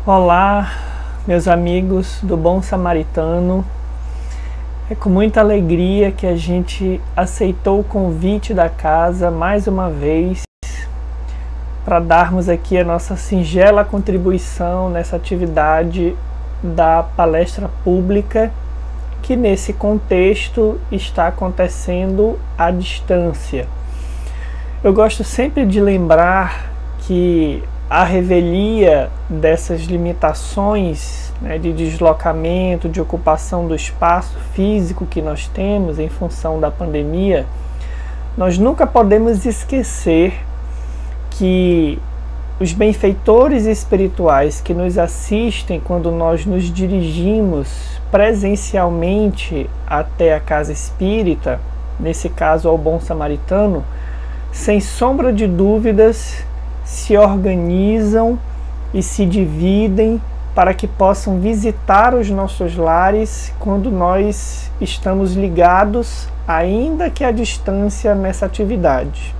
Olá, meus amigos do Bom Samaritano. É com muita alegria que a gente aceitou o convite da casa mais uma vez para darmos aqui a nossa singela contribuição nessa atividade da palestra pública que nesse contexto está acontecendo à distância. Eu gosto sempre de lembrar que a revelia dessas limitações, de deslocamento, de ocupação do espaço físico que nós temos em função da pandemia, nós nunca podemos esquecer que os benfeitores espirituais que nos assistem quando nós nos dirigimos presencialmente até a casa espírita, nesse caso ao Bom Samaritano, sem sombra de dúvidas, se organizam e se dividem para que possam visitar os nossos lares quando nós estamos ligados, ainda que à distância, nessa atividade.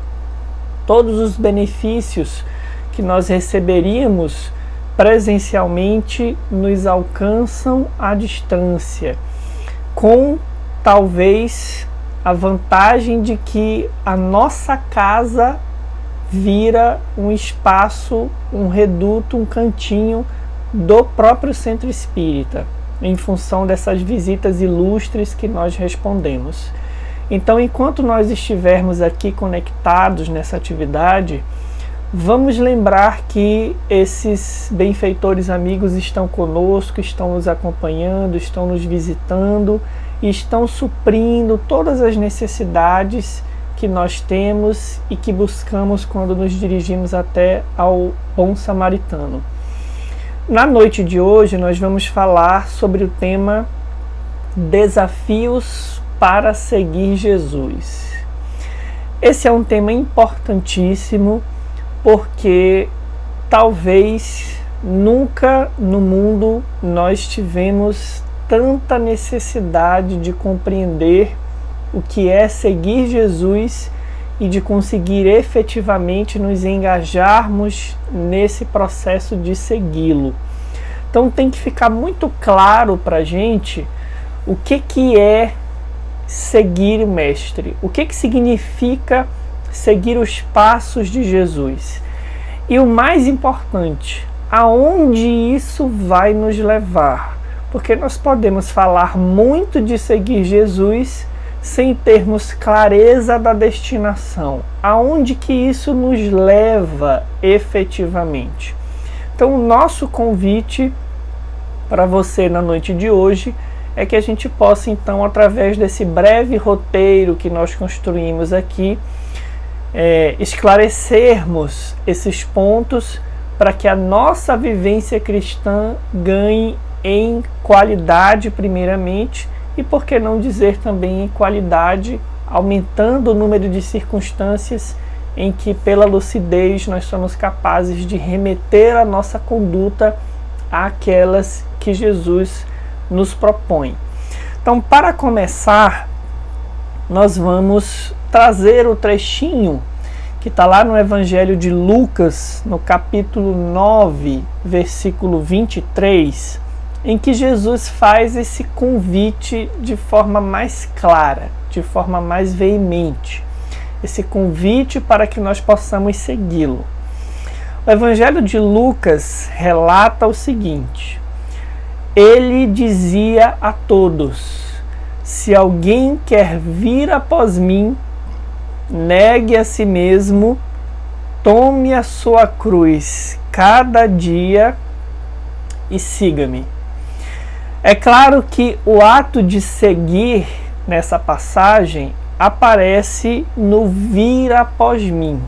Todos os benefícios que nós receberíamos presencialmente nos alcançam à distância, com talvez a vantagem de que a nossa casa vira um espaço, um reduto, um cantinho do próprio centro espírita, em função dessas visitas ilustres que nós respondemos. Então, enquanto nós estivermos aqui conectados nessa atividade, vamos lembrar que esses benfeitores amigos estão conosco, estão nos acompanhando, estão nos visitando e estão suprindo todas as necessidades que nós temos e que buscamos quando nos dirigimos até ao Bom Samaritano. Na noite de hoje nós vamos falar sobre o tema Desafios para seguir Jesus. Esse é um tema importantíssimo porque talvez nunca no mundo nós tivemos tanta necessidade de compreender o que é seguir Jesus e de conseguir efetivamente nos engajarmos nesse processo de segui-lo. Então tem que ficar muito claro para a gente o que é seguir o Mestre, o que significa seguir os passos de Jesus. E o mais importante, aonde isso vai nos levar? Porque nós podemos falar muito de seguir Jesus sem termos clareza da destinação, aonde que isso nos leva efetivamente. Então, o nosso convite para você na noite de hoje é que a gente possa, então, através desse breve roteiro que nós construímos aqui, esclarecermos esses pontos para que a nossa vivência cristã ganhe em qualidade primeiramente, e por que não dizer também em qualidade, aumentando o número de circunstâncias em que pela lucidez nós somos capazes de remeter a nossa conduta àquelas que Jesus nos propõe. Então, para começar, nós vamos trazer o trechinho que está lá no Evangelho de Lucas, no capítulo 9, versículo 23, em que Jesus faz esse convite de forma mais clara, de forma mais veemente. Esse convite para que nós possamos segui-lo. O Evangelho de Lucas relata o seguinte: ele dizia a todos: se alguém quer vir após mim, negue a si mesmo, tome a sua cruz cada dia e siga-me. É claro que o ato de seguir nessa passagem aparece no vir após mim.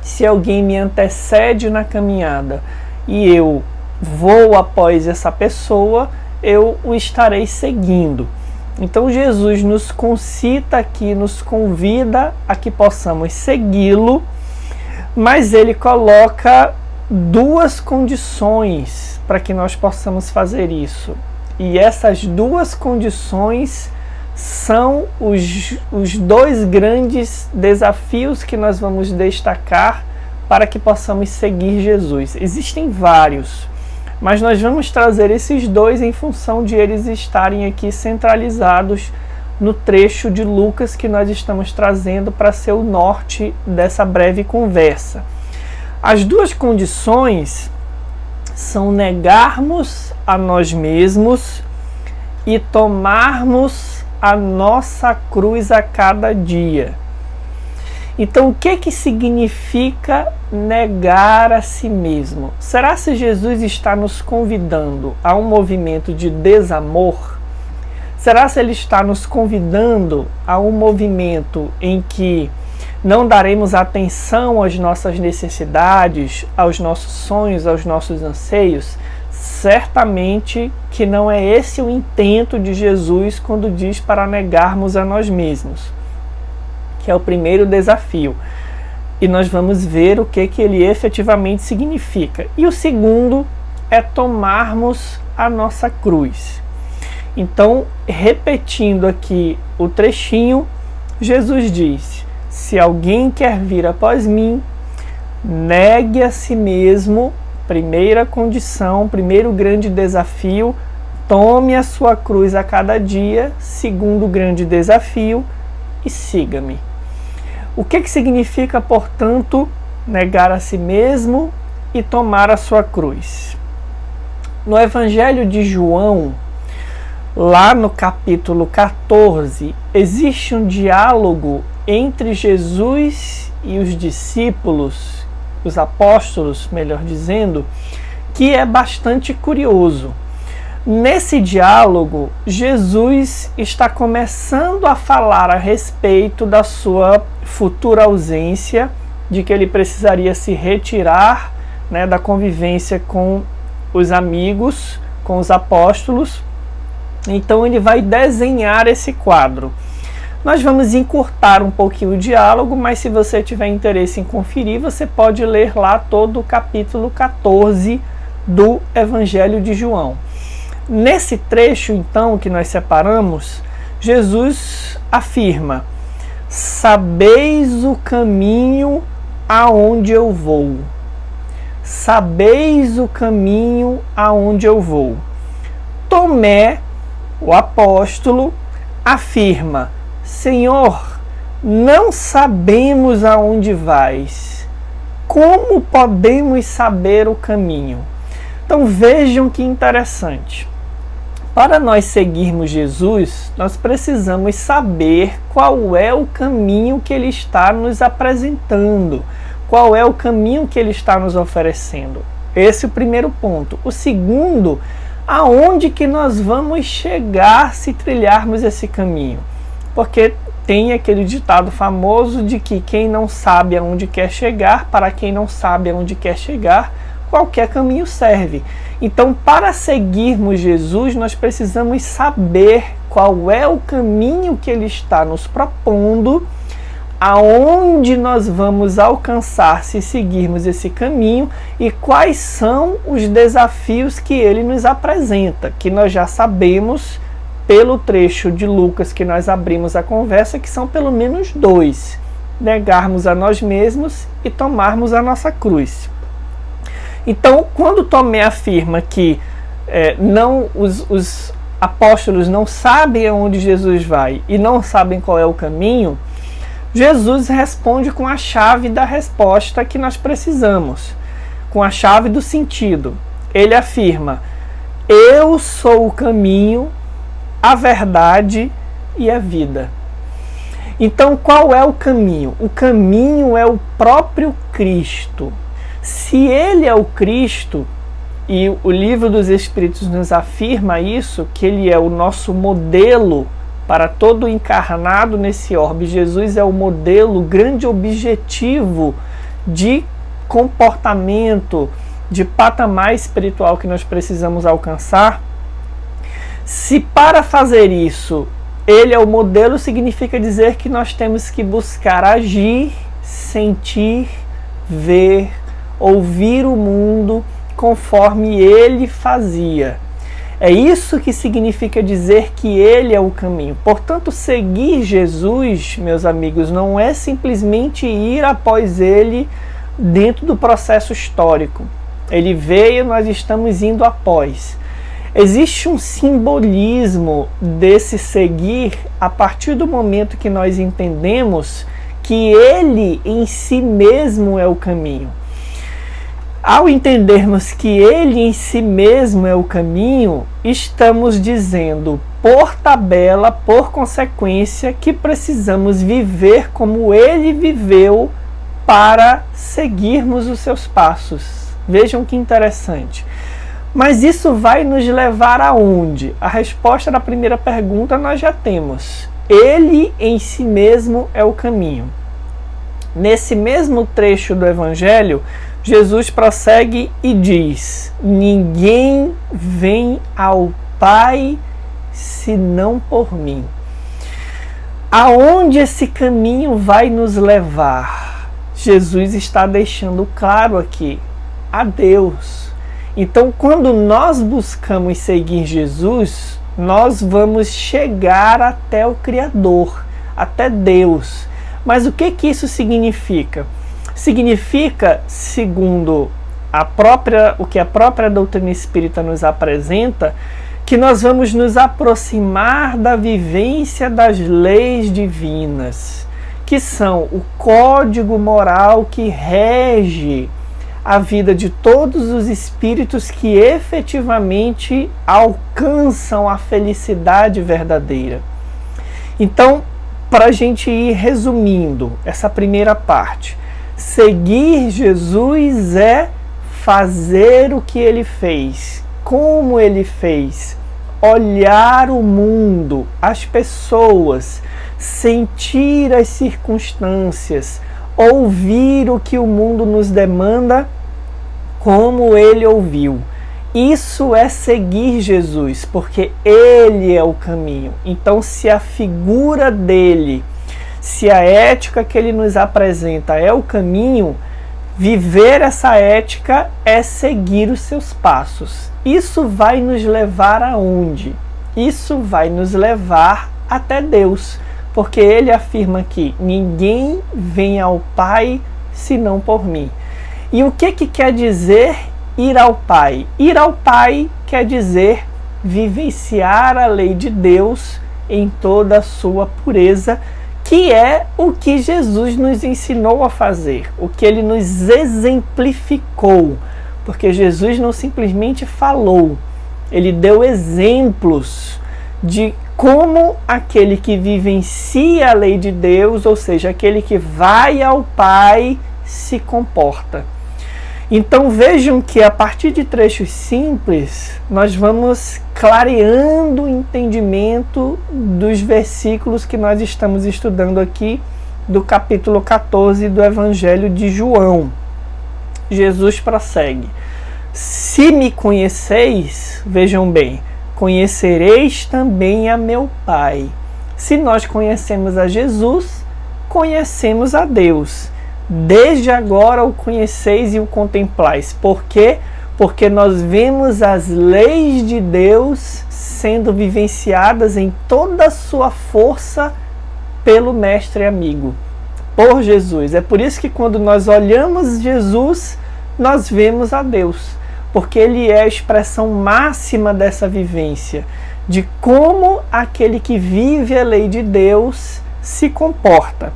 Se alguém me antecede na caminhada e eu vou após essa pessoa, eu o estarei seguindo. Então Jesus nos concita aqui, nos convida a que possamos segui-lo, mas ele coloca duas condições para que nós possamos fazer isso. E essas duas condições são os dois grandes desafios que nós vamos destacar para que possamos seguir Jesus. Existem vários, mas nós vamos trazer esses dois em função de eles estarem aqui centralizados no trecho de Lucas que nós estamos trazendo para ser o norte dessa breve conversa. As duas condições são negarmos a nós mesmos e tomarmos a nossa cruz a cada dia. Então, o que significa negar a si mesmo? Será que Jesus está nos convidando a um movimento de desamor? Será que Ele está nos convidando a um movimento em que não daremos atenção às nossas necessidades, aos nossos sonhos, aos nossos anseios? Certamente que não é esse o intento de Jesus quando diz para negarmos a nós mesmos, que é o primeiro desafio. E nós vamos ver o que ele efetivamente significa. E o segundo é tomarmos a nossa cruz. Então, repetindo aqui o trechinho, Jesus diz: se alguém quer vir após mim, negue a si mesmo, primeira condição, primeiro grande desafio, tome a sua cruz a cada dia, segundo grande desafio, e siga-me. O que significa, portanto, negar a si mesmo e tomar a sua cruz? No Evangelho de João, lá no capítulo 14, existe um diálogo entre Jesus e os discípulos, os apóstolos, melhor dizendo, que é bastante curioso. Nesse diálogo, Jesus está começando a falar a respeito da sua futura ausência, de que ele precisaria se retirar, da convivência com os amigos, com os apóstolos. Então ele vai desenhar esse quadro. Nós vamos encurtar um pouquinho o diálogo, mas se você tiver interesse em conferir, você pode ler lá todo o capítulo 14 do Evangelho de João. Nesse trecho, então, que nós separamos, Jesus afirma: sabeis o caminho aonde eu vou. Sabeis o caminho aonde eu vou. Tomé, o apóstolo, afirma: Senhor, não sabemos aonde vais. Como podemos saber o caminho? Então vejam que interessante. Para nós seguirmos Jesus, nós precisamos saber qual é o caminho que Ele está nos apresentando, qual é o caminho que Ele está nos oferecendo. Esse é o primeiro ponto. O segundo, aonde que nós vamos chegar se trilharmos esse caminho? Porque tem aquele ditado famoso de que quem não sabe aonde quer chegar, para quem não sabe aonde quer chegar, qualquer caminho serve. Então, para seguirmos Jesus, nós precisamos saber qual é o caminho que Ele está nos propondo, aonde nós vamos alcançar se seguirmos esse caminho e quais são os desafios que Ele nos apresenta, que nós já sabemos pelo trecho de Lucas que nós abrimos a conversa, que são pelo menos dois: negarmos a nós mesmos e tomarmos a nossa cruz. Então, quando Tomé afirma que os apóstolos não sabem aonde Jesus vai e não sabem qual é o caminho, Jesus responde com a chave da resposta que nós precisamos, com a chave do sentido. Ele afirma: eu sou o caminho, a verdade e a vida. Então, qual é o caminho? O caminho é o próprio Cristo. Se Ele é o Cristo, e o Livro dos Espíritos nos afirma isso, que Ele é o nosso modelo para todo encarnado nesse orbe, Jesus é o modelo, o grande objetivo de comportamento, de patamar espiritual que nós precisamos alcançar. Se para fazer isso Ele é o modelo, significa dizer que nós temos que buscar agir, sentir, ver, ouvir o mundo conforme Ele fazia. É isso que significa dizer que Ele é o caminho. Portanto, seguir Jesus, meus amigos, não é simplesmente ir após Ele dentro do processo histórico. Ele veio, nós estamos indo após. Existe um simbolismo desse seguir a partir do momento que nós entendemos que Ele em si mesmo é o caminho. Ao entendermos que Ele em si mesmo é o caminho, estamos dizendo, por tabela, por consequência, que precisamos viver como Ele viveu para seguirmos os seus passos. Vejam que interessante. Mas isso vai nos levar aonde? A resposta da primeira pergunta nós já temos. Ele em si mesmo é o caminho. Nesse mesmo trecho do Evangelho, Jesus prossegue e diz: ninguém vem ao Pai senão por mim. Aonde esse caminho vai nos levar? Jesus está deixando claro aqui: a Deus. Então, quando nós buscamos seguir Jesus, nós vamos chegar até o Criador, até Deus. Mas o que isso significa? Significa, segundo o que a própria doutrina espírita nos apresenta, que nós vamos nos aproximar da vivência das leis divinas, que são o código moral que rege a vida de todos os espíritos que efetivamente alcançam a felicidade verdadeira. Então, para a gente ir resumindo essa primeira parte, seguir Jesus é fazer o que Ele fez, como Ele fez, olhar o mundo, as pessoas, sentir as circunstâncias, ouvir o que o mundo nos demanda, como Ele ouviu. Isso é seguir Jesus, porque Ele é o caminho. Então, se a figura dele, se a ética que Ele nos apresenta é o caminho, viver essa ética é seguir os seus passos. Isso vai nos levar aonde? Isso vai nos levar até Deus. Porque Ele afirma que ninguém vem ao Pai senão por mim. E o que quer dizer ir ao Pai? Ir ao Pai quer dizer vivenciar a lei de Deus em toda a sua pureza, que é o que Jesus nos ensinou a fazer, o que Ele nos exemplificou. Porque Jesus não simplesmente falou, Ele deu exemplos de como aquele que vivencia a lei de Deus, ou seja, aquele que vai ao Pai, se comporta. Então vejam que a partir de trechos simples, nós vamos clareando o entendimento dos versículos que nós estamos estudando aqui, do capítulo 14 do Evangelho de João. Jesus prossegue: se me conheceis, vejam bem, conhecereis também a meu Pai. Se nós conhecemos a Jesus, conhecemos a Deus. Desde agora o conheceis e o contemplais. Por quê? Porque nós vemos as leis de Deus sendo vivenciadas em toda a sua força pelo Mestre amigo, por Jesus. É por isso que quando nós olhamos Jesus, nós vemos a Deus. Porque Ele é a expressão máxima dessa vivência, de como aquele que vive a lei de Deus se comporta.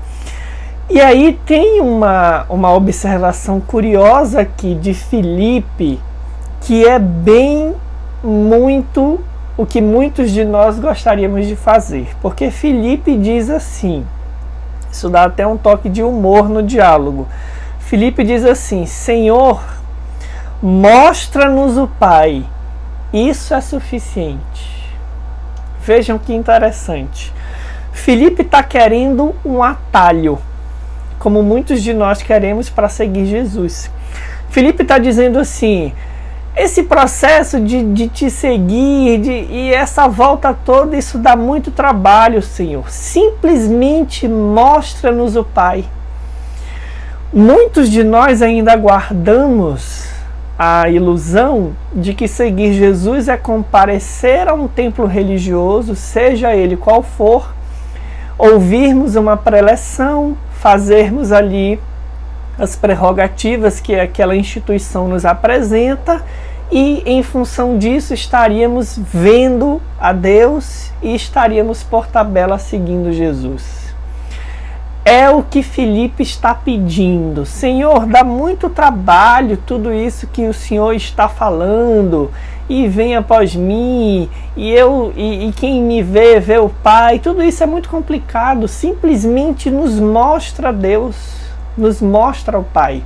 E aí tem uma observação curiosa aqui de Filipe, que é muito o que muitos de nós gostaríamos de fazer. Porque Filipe diz assim, isso dá até um toque de humor no diálogo. Filipe diz assim: Senhor, mostra-nos o Pai, isso é suficiente. Vejam que interessante. Filipe está querendo um atalho, como muitos de nós queremos para seguir Jesus. Filipe está dizendo assim: esse processo de te seguir e essa volta toda, isso dá muito trabalho, Senhor. Simplesmente mostra-nos o Pai. Muitos de nós ainda guardamos a ilusão de que seguir Jesus é comparecer a um templo religioso, seja ele qual for, ouvirmos uma preleção, fazermos ali as prerrogativas que aquela instituição nos apresenta, e em função disso estaríamos vendo a Deus e estaríamos por tabela seguindo Jesus. É o que Filipe está pedindo. Senhor, dá muito trabalho tudo isso que o Senhor está falando, e vem após mim, e quem me vê, vê o Pai. Tudo isso é muito complicado. Simplesmente nos mostra Deus, nos mostra o Pai.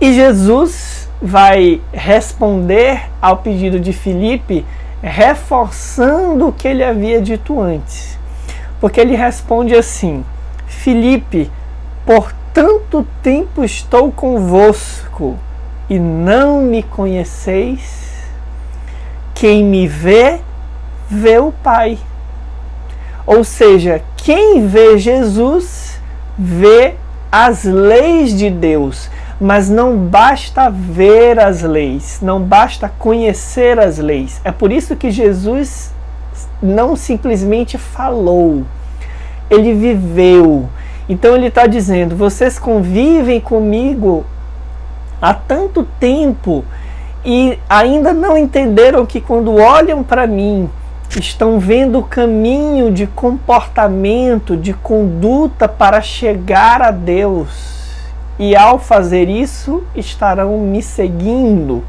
E Jesus vai responder ao pedido de Filipe, reforçando o que ele havia dito antes. Porque ele responde assim: Filipe, por tanto tempo estou convosco e não me conheceis? Quem me vê, vê o Pai. Ou seja, quem vê Jesus, vê as leis de Deus. Mas não basta ver as leis, não basta conhecer as leis. É por isso que Jesus não simplesmente falou, ele viveu. Então ele está dizendo: vocês convivem comigo há tanto tempo e ainda não entenderam que quando olham para mim, estão vendo o caminho de comportamento, de conduta para chegar a Deus. E ao fazer isso, estarão me seguindo.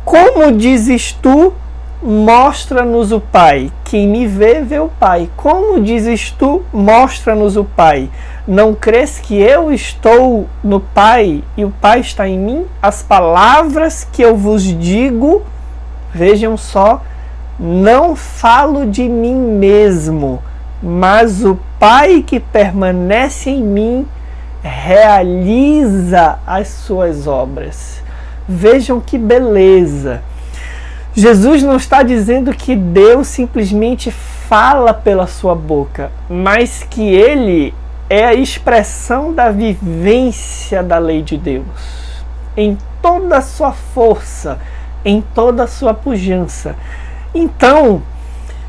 Como dizes tu, mostra-nos o Pai. Quem me vê, vê o Pai. Como dizes tu, mostra-nos o Pai. Não crês que eu estou no Pai e o Pai está em mim? As palavras que eu vos digo, vejam só, não falo de mim mesmo, mas o Pai que permanece em mim realiza as suas obras. Vejam que beleza! Jesus não está dizendo que Deus simplesmente fala pela sua boca, mas que ele é a expressão da vivência da lei de Deus, em toda a sua força, em toda a sua pujança. Então,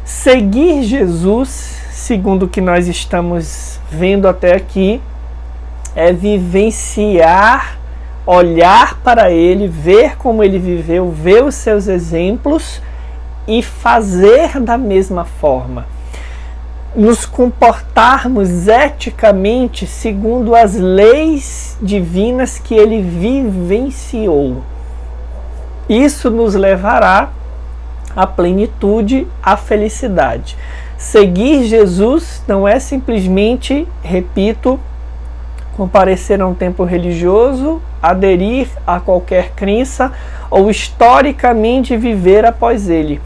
seguir Jesus, segundo o que nós estamos vendo até aqui, é vivenciar, olhar para ele, ver como ele viveu, ver os seus exemplos e fazer da mesma forma. Nos comportarmos eticamente segundo as leis divinas que ele vivenciou. Isso nos levará à plenitude, à felicidade. Seguir Jesus não é simplesmente, repito, comparecer a um templo religioso, aderir a qualquer crença ou historicamente viver após ele.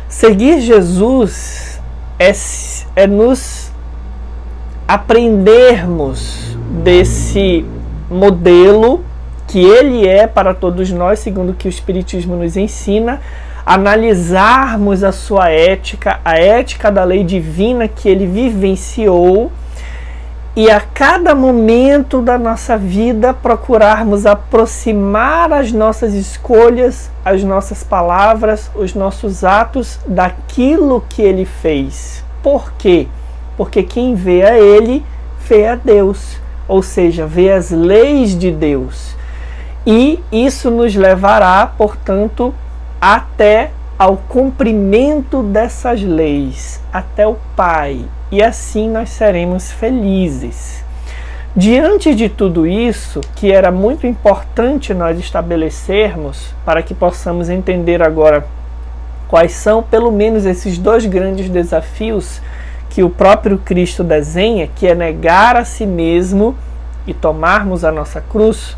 Seguir Jesus é nos aprendermos desse modelo que ele é para todos nós, segundo o que o Espiritismo nos ensina, analisarmos a sua ética, a ética da lei divina que ele vivenciou, e a cada momento da nossa vida procurarmos aproximar as nossas escolhas, as nossas palavras, os nossos atos daquilo que ele fez. Por quê? Porque quem vê a ele, vê a Deus, ou seja, vê as leis de Deus. E isso nos levará, portanto, até ao cumprimento dessas leis, até o Pai. E assim nós seremos felizes. Diante de tudo isso, que era muito importante nós estabelecermos, para que possamos entender agora quais são pelo menos esses dois grandes desafios que o próprio Cristo desenha, que é negar a si mesmo e tomarmos a nossa cruz,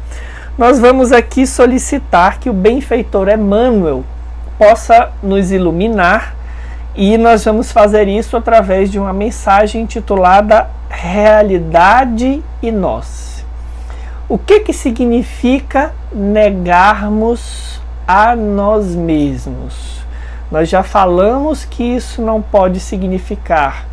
nós vamos aqui solicitar que o benfeitor Emmanuel possa nos iluminar. E nós vamos fazer isso através de uma mensagem intitulada Realidade e Nós. O que significa negarmos a nós mesmos? Nós já falamos que isso não pode significar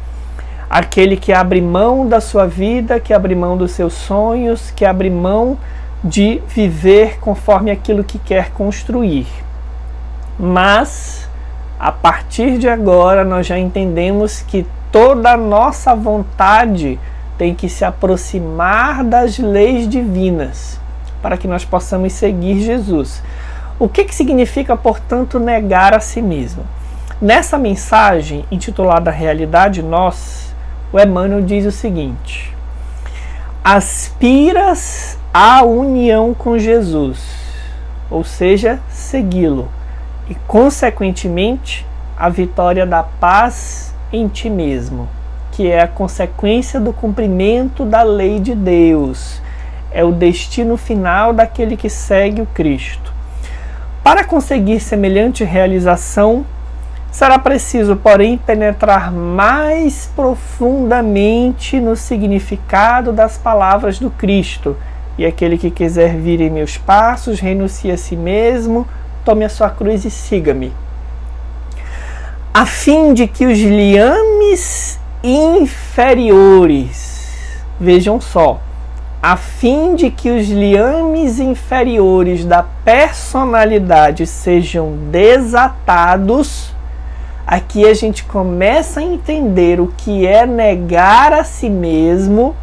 aquele que abre mão da sua vida, que abre mão dos seus sonhos, que abre mão de viver conforme aquilo que quer construir. Mas a partir de agora, nós já entendemos que toda a nossa vontade tem que se aproximar das leis divinas para que nós possamos seguir Jesus. O que significa, portanto, negar a si mesmo? Nessa mensagem, intitulada Realidade Nós, o Emmanuel diz o seguinte: aspiras à união com Jesus, ou seja, segui-lo, e, consequentemente, a vitória da paz em ti mesmo, que é a consequência do cumprimento da lei de Deus, é o destino final daquele que segue o Cristo. Para conseguir semelhante realização, será preciso, porém, penetrar mais profundamente no significado das palavras do Cristo. E aquele que quiser vir em meus passos, renuncie a si mesmo, tome a sua cruz e siga-me. A fim de que os liames inferiores, vejam só, a fim de que os liames inferiores da personalidade sejam desatados, aqui a gente começa a entender o que é negar a si mesmo,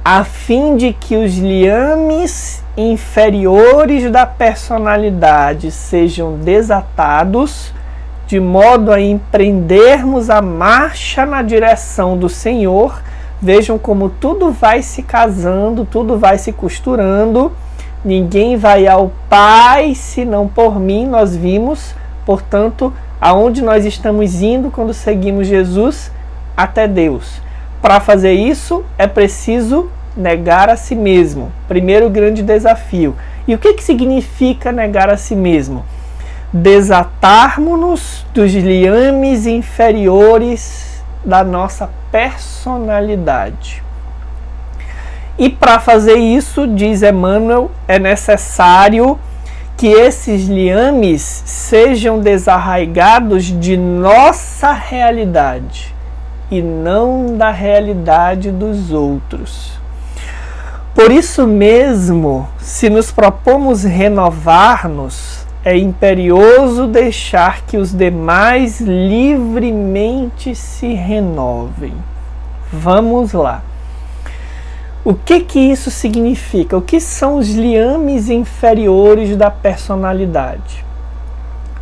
a fim de que os liames inferiores da personalidade sejam desatados, de modo a empreendermos a marcha na direção do Senhor. Vejam como tudo vai se casando, tudo vai se costurando. Ninguém vai ao Pai senão por mim, nós vimos. Portanto, aonde nós estamos indo quando seguimos Jesus? Até Deus. Para fazer isso, é preciso negar a si mesmo. Primeiro grande desafio. E o que significa negar a si mesmo? Desatarmos-nos dos liames inferiores da nossa personalidade. E para fazer isso, diz Emmanuel, é necessário que esses liames sejam desarraigados de nossa realidade e não da realidade dos outros. Por isso mesmo, se nos propomos renovar-nos, é imperioso deixar que os demais livremente se renovem. Vamos lá. O que isso significa? O que são os liames inferiores da personalidade?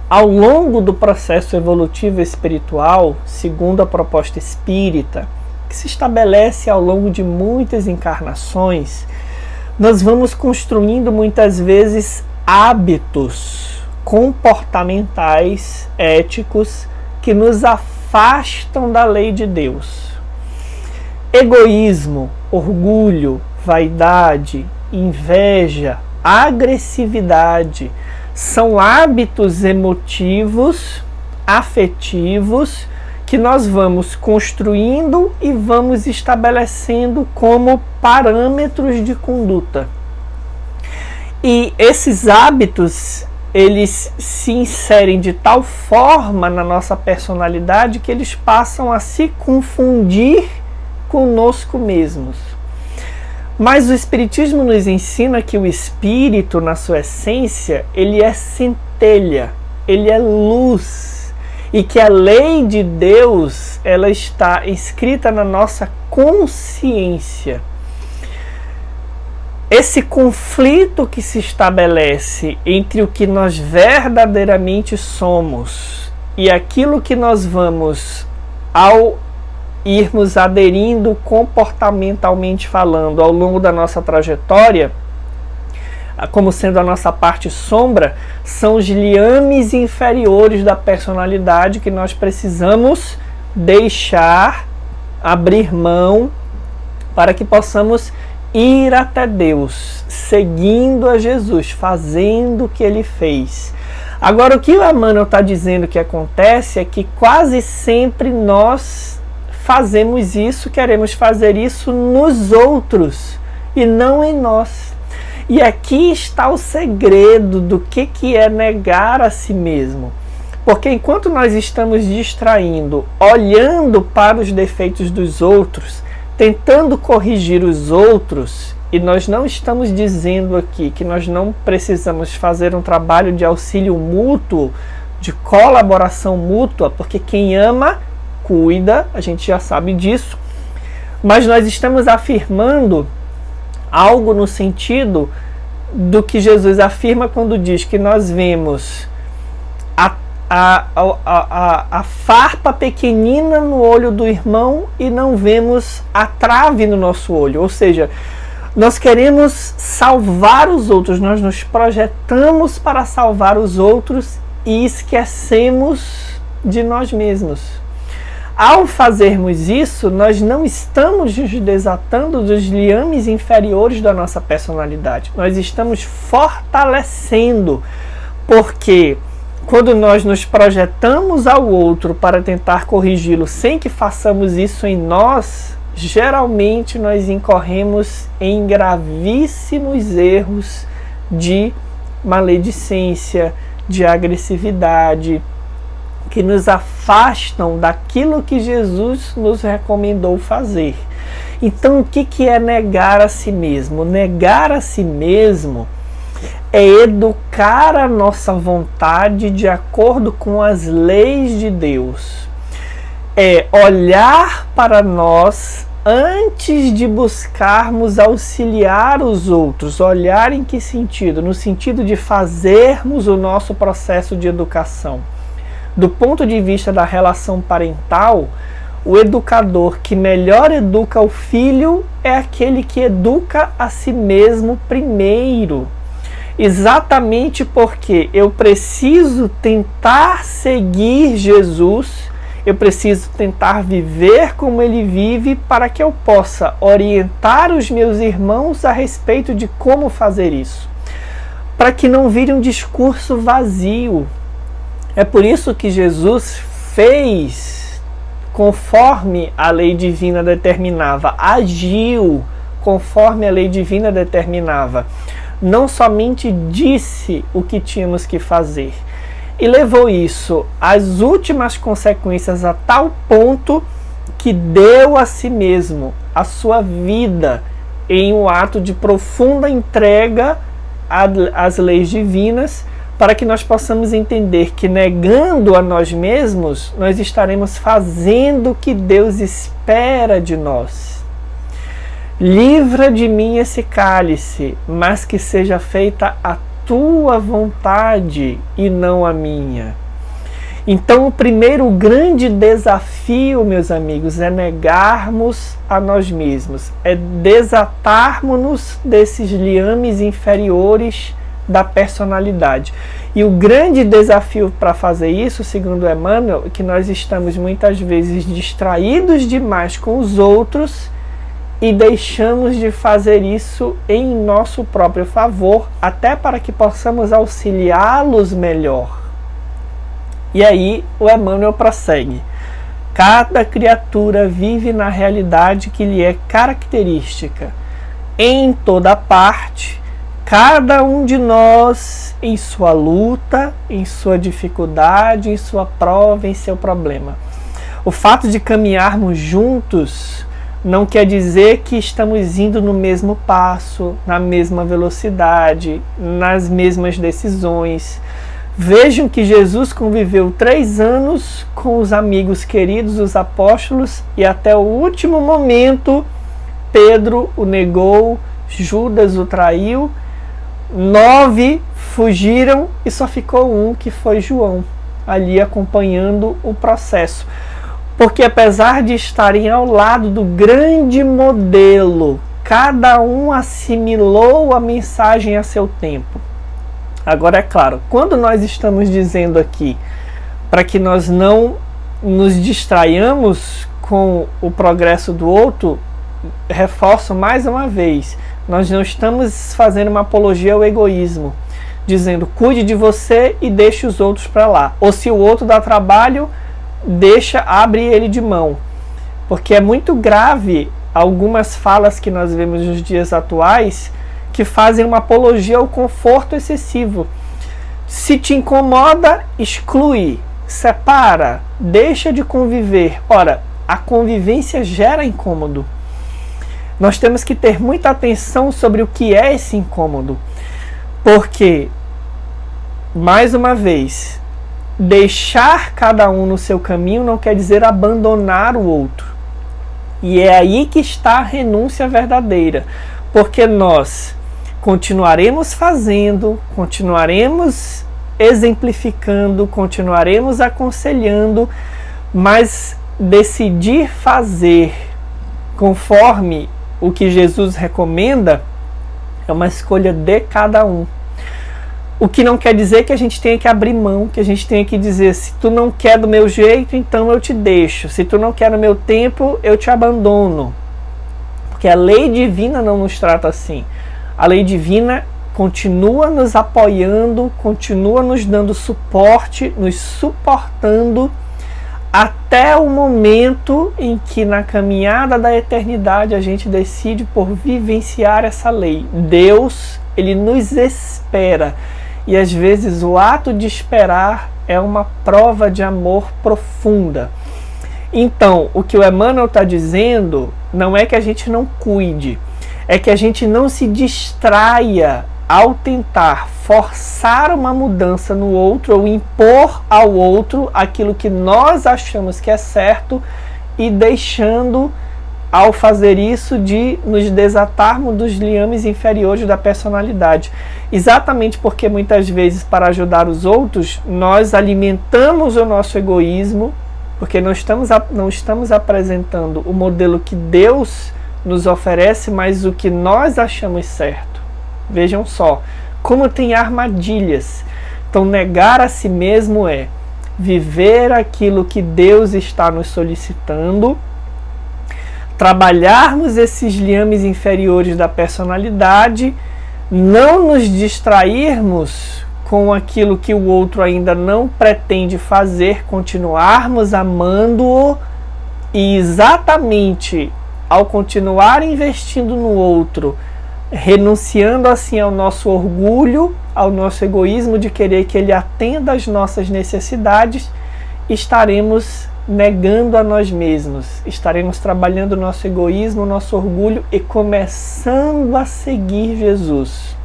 Ao longo do processo evolutivo espiritual, segundo a proposta espírita, que se estabelece ao longo de muitas encarnações, nós vamos construindo muitas vezes hábitos comportamentais, éticos, que nos afastam da lei de Deus. Egoísmo, orgulho, vaidade, inveja, agressividade são hábitos emotivos, afetivos, que nós vamos construindo e vamos estabelecendo como parâmetros de conduta. E esses hábitos, eles se inserem de tal forma na nossa personalidade que eles passam a se confundir conosco mesmos. Mas o Espiritismo nos ensina que o Espírito, na sua essência, ele é centelha, ele é luz, e que a lei de Deus, ela está escrita na nossa consciência. Esse conflito que se estabelece entre o que nós verdadeiramente somos e aquilo que nós vamos, ao irmos aderindo comportamentalmente falando ao longo da nossa trajetória, como sendo a nossa parte sombra, são os liames inferiores da personalidade que nós precisamos deixar, abrir mão, para que possamos ir até Deus, seguindo a Jesus, fazendo o que ele fez. Agora, o que o Emmanuel está dizendo que acontece é que quase sempre nós fazemos isso, queremos fazer isso nos outros e não em nós. E aqui está o segredo do que é negar a si mesmo. Porque enquanto nós estamos distraindo, olhando para os defeitos dos outros, tentando corrigir os outros, e nós não estamos dizendo aqui que nós não precisamos fazer um trabalho de auxílio mútuo, de colaboração mútua, porque quem ama, cuida, a gente já sabe disso. mas nós estamos afirmando algo no sentido do que Jesus afirma quando diz que nós vemos a farpa pequenina no olho do irmão e não vemos a trave no nosso olho. Ou seja, nós queremos salvar os outros, nós nos projetamos para salvar os outros e esquecemos de nós mesmos. Ao fazermos isso, nós não estamos nos desatando dos liames inferiores da nossa personalidade. Nós estamos fortalecendo, porque quando nós nos projetamos ao outro para tentar corrigi-lo sem que façamos isso em nós, geralmente nós incorremos em gravíssimos erros de maledicência, de agressividade, que nos afastam daquilo que Jesus nos recomendou fazer. Então, o que é negar a si mesmo? Negar a si mesmo é educar a nossa vontade de acordo com as leis de Deus. É olhar para nós antes de buscarmos auxiliar os outros. Olhar em que sentido? No sentido de fazermos o nosso processo de educação. Do ponto de vista da relação parental, o educador que melhor educa o filho é aquele que educa a si mesmo primeiro. Exatamente porque eu preciso tentar seguir Jesus, eu preciso tentar viver como ele vive para que eu possa orientar os meus irmãos a respeito de como fazer isso. Para que não vire um discurso vazio. É por isso que Jesus fez conforme a lei divina determinava, agiu conforme a lei divina determinava. Não somente disse o que tínhamos que fazer, e levou isso às últimas consequências a tal ponto que deu a si mesmo a sua vida em um ato de profunda entrega às leis divinas, para que nós possamos entender que negando a nós mesmos, nós estaremos fazendo o que Deus espera de nós. Livra de mim esse cálice, mas que seja feita a tua vontade e não a minha. Então, o primeiro grande desafio, meus amigos, é negarmos a nós mesmos, é desatarmos-nos desses liames inferiores da personalidade. E o grande desafio para fazer isso, segundo Emmanuel, é que nós estamos muitas vezes distraídos demais com os outros e deixamos de fazer isso em nosso próprio favor, até para que possamos auxiliá-los melhor. E aí o Emmanuel prossegue. Cada criatura vive na realidade que lhe é característica. Em toda parte, cada um de nós em sua luta, em sua dificuldade, em sua prova, em seu problema. O fato de caminharmos juntos não quer dizer que estamos indo no mesmo passo, na mesma velocidade, nas mesmas decisões. Vejam que Jesus conviveu 3 anos com os amigos queridos, os apóstolos, e até o último momento Pedro o negou, Judas o traiu, 9 fugiram e só ficou um, que foi João, ali acompanhando o processo. Porque apesar de estarem ao lado do grande modelo, cada um assimilou a mensagem a seu tempo. Agora, é claro, quando nós estamos dizendo aqui para que nós não nos distraiamos com o progresso do outro, reforço mais uma vez, nós não estamos fazendo uma apologia ao egoísmo, dizendo cuide de você e deixe os outros para lá. Ou se o outro dá trabalho, abre ele de mão. Porque é muito grave algumas falas que nós vemos nos dias atuais que fazem uma apologia ao conforto excessivo. Se te incomoda, exclui, separa, deixa de conviver. Ora, a convivência gera incômodo. Nós temos que ter muita atenção sobre o que é esse incômodo. Porque, mais uma vez, deixar cada um no seu caminho não quer dizer abandonar o outro. E é aí que está a renúncia verdadeira, porque nós continuaremos fazendo, continuaremos exemplificando, continuaremos aconselhando, mas decidir fazer conforme o que Jesus recomenda é uma escolha de cada um. O que não quer dizer que a gente tenha que abrir mão, que a gente tenha que dizer, se tu não quer do meu jeito, então eu te deixo. Se tu não quer no meu tempo, eu te abandono. Porque a lei divina não nos trata assim. A lei divina continua nos apoiando, continua nos dando suporte, nos suportando, até o momento em que na caminhada da eternidade a gente decide por vivenciar essa lei. Deus, ele nos espera. E às vezes o ato de esperar é uma prova de amor profunda. Então, o que o Emmanuel está dizendo não é que a gente não cuide, é que a gente não se distraia ao tentar forçar uma mudança no outro ou impor ao outro aquilo que nós achamos que é certo e deixando, ao fazer isso, de nos desatarmos dos liames inferiores da personalidade. Exatamente porque muitas vezes, para ajudar os outros, nós alimentamos o nosso egoísmo, porque não estamos apresentando o modelo que Deus nos oferece, mas o que nós achamos certo. Vejam só, como tem armadilhas. Então, negar a si mesmo é viver aquilo que Deus está nos solicitando, trabalharmos esses liames inferiores da personalidade, não nos distrairmos com aquilo que o outro ainda não pretende fazer, continuarmos amando-o, e exatamente ao continuar investindo no outro, renunciando assim ao nosso orgulho, ao nosso egoísmo de querer que ele atenda às nossas necessidades, estaremos negando a nós mesmos, estaremos trabalhando o nosso egoísmo, o nosso orgulho e começando a seguir Jesus.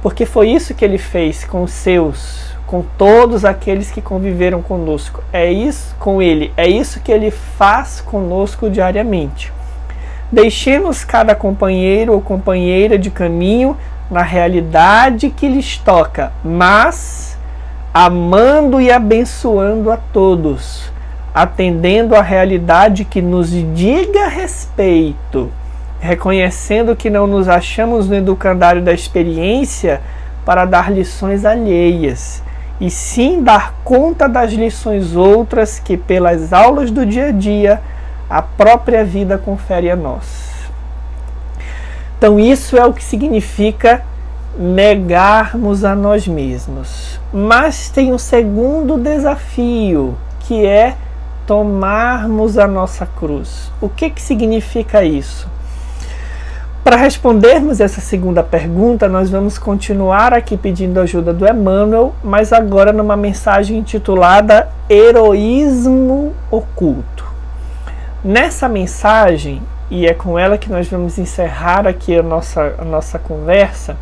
Porque foi isso que ele fez com os seus, com todos aqueles que conviveram conosco. É isso com ele, é isso que ele faz conosco diariamente. Deixemos cada companheiro ou companheira de caminho na realidade que lhes toca, mas amando e abençoando a todos, atendendo à realidade que nos diga respeito, reconhecendo que não nos achamos no educandário da experiência para dar lições alheias, e sim dar conta das lições outras que, pelas aulas do dia a dia, a própria vida confere a nós. Então isso é o que significa negarmos a nós mesmos. Mas tem um segundo desafio, que é tomarmos a nossa cruz. O que significa isso? Para respondermos essa segunda pergunta, nós vamos continuar aqui pedindo ajuda do Emmanuel, mas agora numa mensagem intitulada Heroísmo Oculto. Nessa mensagem, e é com ela que nós vamos encerrar aqui a nossa conversa,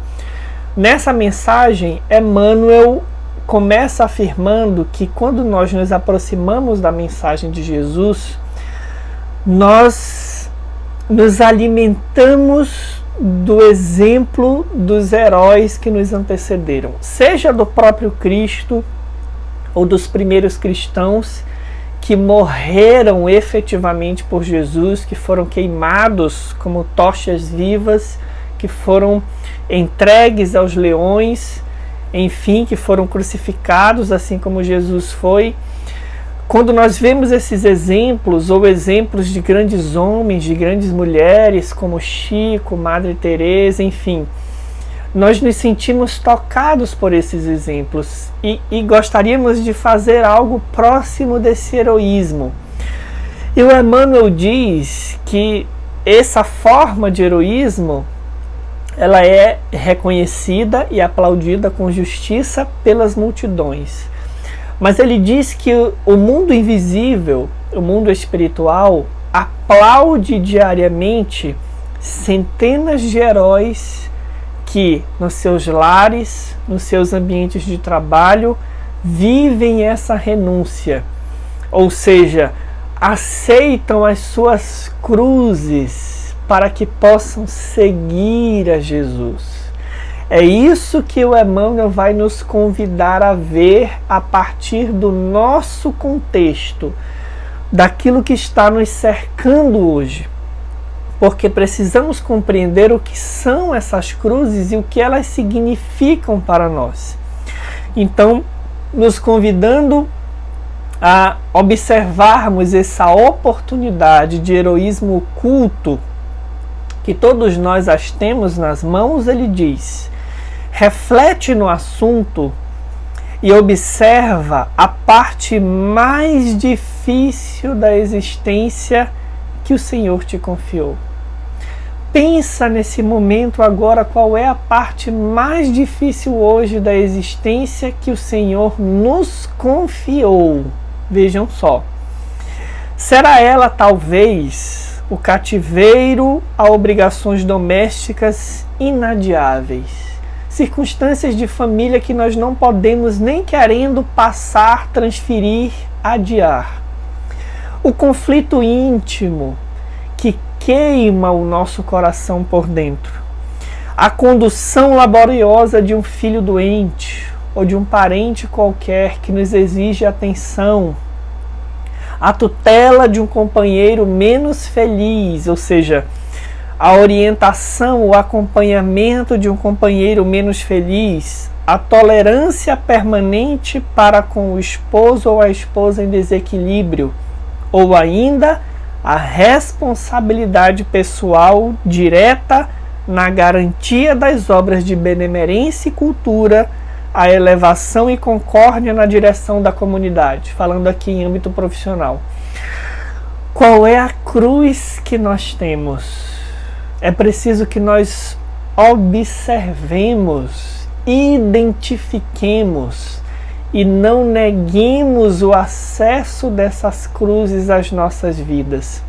nessa mensagem, Emmanuel começa afirmando que quando nós nos aproximamos da mensagem de Jesus, nós nos alimentamos do exemplo dos heróis que nos antecederam, seja do próprio Cristo ou dos primeiros cristãos que morreram efetivamente por Jesus, que foram queimados como tochas vivas, que foram entregues aos leões, enfim, que foram crucificados assim como Jesus foi. Quando nós vemos esses exemplos, ou exemplos de grandes homens, de grandes mulheres, como Chico, Madre Teresa, enfim, nós nos sentimos tocados por esses exemplos e gostaríamos de fazer algo próximo desse heroísmo. E o Emmanuel diz que essa forma de heroísmo, ela é reconhecida e aplaudida com justiça pelas multidões. Mas ele diz que o mundo invisível, o mundo espiritual, aplaude diariamente centenas de heróis que nos seus lares, nos seus ambientes de trabalho, vivem essa renúncia. Ou seja, aceitam as suas cruzes para que possam seguir a Jesus. É isso que o Emmanuel vai nos convidar a ver a partir do nosso contexto, daquilo que está nos cercando hoje. Porque precisamos compreender o que são essas cruzes e o que elas significam para nós. Então, nos convidando a observarmos essa oportunidade de heroísmo oculto, que todos nós as temos nas mãos, ele diz: reflete no assunto e observa a parte mais difícil da existência que o Senhor te confiou. Pensa nesse momento agora qual é a parte mais difícil hoje da existência que o Senhor nos confiou. Vejam só. Será ela talvez o cativeiro a obrigações domésticas inadiáveis, circunstâncias de família que nós não podemos nem querendo passar, transferir, adiar. O conflito íntimo que queima o nosso coração por dentro. A condução laboriosa de um filho doente ou de um parente qualquer que nos exige atenção. A tutela de um companheiro menos feliz, ou seja, a orientação, o acompanhamento de um companheiro menos feliz, a tolerância permanente para com o esposo ou a esposa em desequilíbrio, ou ainda a responsabilidade pessoal direta na garantia das obras de benemerência e cultura, a elevação e concórdia na direção da comunidade, falando aqui em âmbito profissional. Qual é a cruz que nós temos? É preciso que nós observemos, identifiquemos e não neguemos o acesso dessas cruzes às nossas vidas.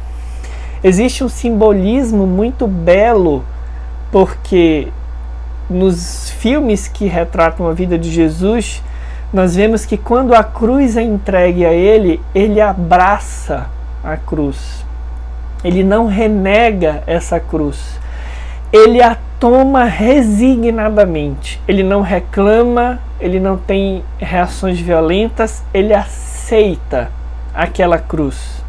Existe um simbolismo muito belo, porque nos filmes que retratam a vida de Jesus, nós vemos que quando a cruz é entregue a ele, ele abraça a cruz. Ele não renega essa cruz. Ele a toma resignadamente. Ele não reclama, ele não tem reações violentas, ele aceita aquela cruz.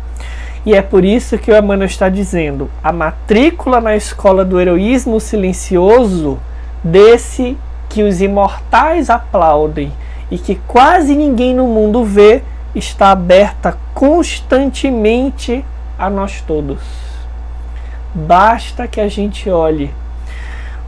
E é por isso que o Emmanuel está dizendo: a matrícula na escola do heroísmo silencioso, desse que os imortais aplaudem e que quase ninguém no mundo vê, está aberta constantemente a nós todos. Basta que a gente olhe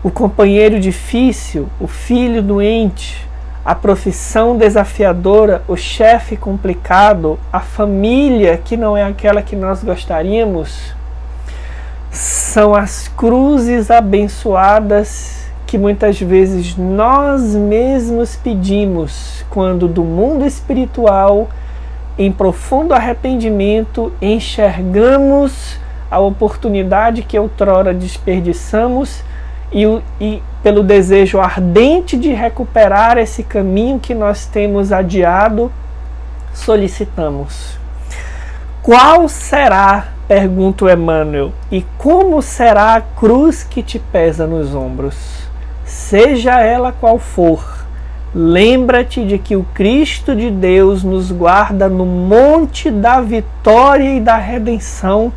o companheiro difícil, o filho doente, a profissão desafiadora, o chefe complicado, a família que não é aquela que nós gostaríamos. São as cruzes abençoadas que muitas vezes nós mesmos pedimos quando do mundo espiritual, em profundo arrependimento, enxergamos a oportunidade que outrora desperdiçamos e pelo desejo ardente de recuperar esse caminho que nós temos adiado, solicitamos. Qual será, pergunta o Emmanuel, e como será a cruz que te pesa nos ombros? Seja ela qual for, lembra-te de que o Cristo de Deus nos guarda no monte da vitória e da redenção,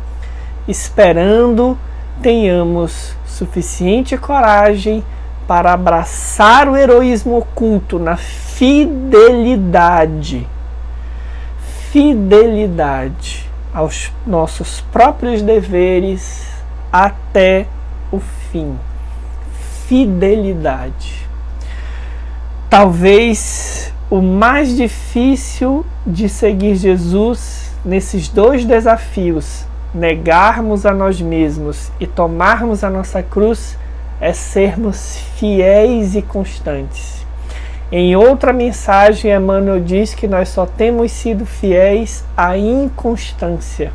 esperando tenhamos suficiente coragem para abraçar o heroísmo oculto na fidelidade aos nossos próprios deveres até o fim. Fidelidade. Talvez o mais difícil de seguir Jesus nesses dois desafios, negarmos a nós mesmos e tomarmos a nossa cruz, é sermos fiéis e constantes. Em outra mensagem, Emmanuel diz que nós só temos sido fiéis à inconstância.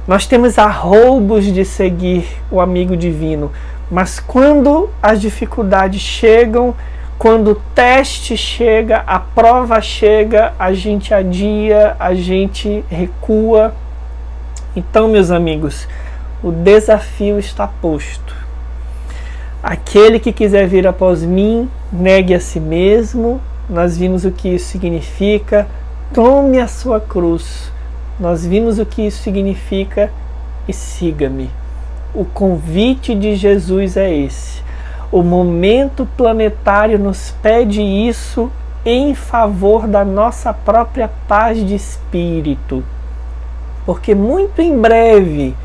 Nós temos arroubos de seguir o amigo divino, mas quando as dificuldades chegam, quando o teste chega, a prova chega, a gente adia, a gente recua. Então, meus amigos, o desafio está posto. Aquele que quiser vir após mim, negue a si mesmo. Nós vimos o que isso significa. Tome a sua cruz. Nós vimos o que isso significa e siga-me. O convite de Jesus é esse. O momento planetário nos pede isso em favor da nossa própria paz de espírito. Porque muito em breve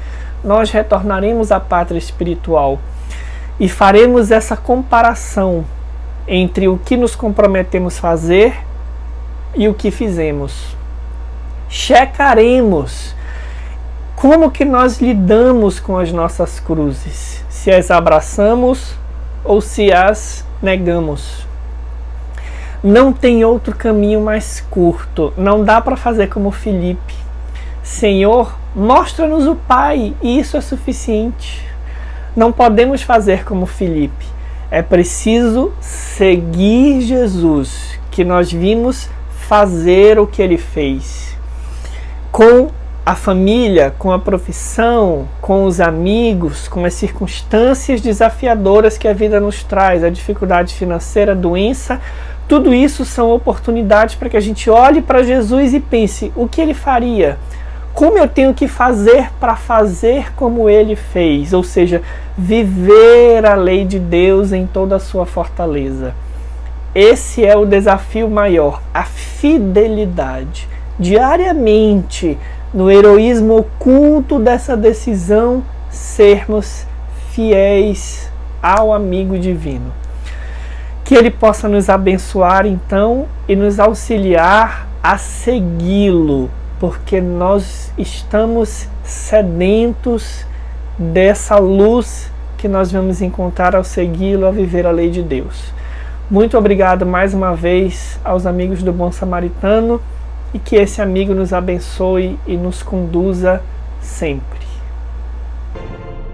nós retornaremos à pátria espiritual e faremos essa comparação entre o que nos comprometemos a fazer e o que fizemos. Checaremos como que nós lidamos com as nossas cruzes, se as abraçamos ou se as negamos. Não tem outro caminho mais curto, não dá para fazer como Filipe. Senhor, mostra-nos o Pai, e isso é suficiente. Não podemos fazer como Filipe. É preciso seguir Jesus, que nós vimos fazer o que ele fez. Com a família, com a profissão, com os amigos, com as circunstâncias desafiadoras que a vida nos traz, a dificuldade financeira, a doença, tudo isso são oportunidades para que a gente olhe para Jesus e pense, o que ele faria? Como eu tenho que fazer para fazer como ele fez? Ou seja, viver a lei de Deus em toda a sua fortaleza. Esse é o desafio maior, a fidelidade. Diariamente, no heroísmo oculto dessa decisão, sermos fiéis ao amigo divino. Que ele possa nos abençoar, então, e nos auxiliar a segui-lo, porque nós estamos sedentos dessa luz que nós vamos encontrar ao segui-lo, a viver a lei de Deus. Muito obrigado mais uma vez aos amigos do Bom Samaritano e que esse amigo nos abençoe e nos conduza sempre.